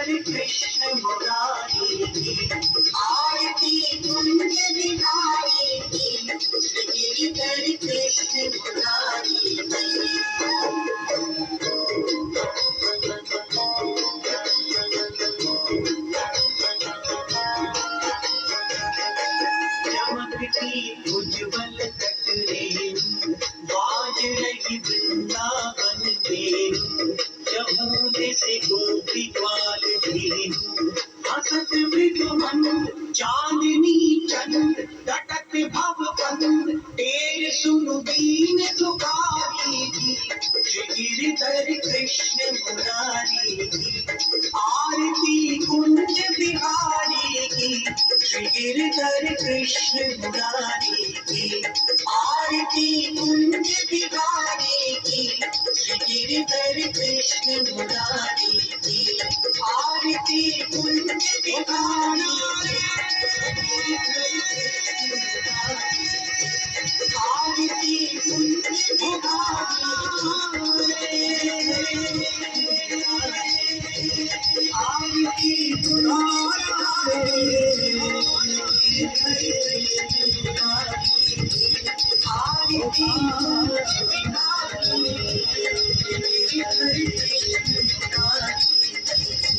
हरे कृष्ण मुरारी की आरती कुंज बिहारी की गिरिधर कृष्ण मुरारी चमकती उज्ज्वल कटरे बाज रही वृंदावन में यमुने से गोपी ग्वाल धेनु हसत मृदुमन चांदनी चंद तटत भव बंद तेरे सुनु दीन दुखारी की गिरिधर कृष्ण मुरारी की आरती कुंज बिहारी की गिरिधर कृष्ण मुरारी की आरती कुंज बिहारी की गिरिधर कृष्ण मुरारी की आरती कुंज बिहारी आरती कुंज बिहारी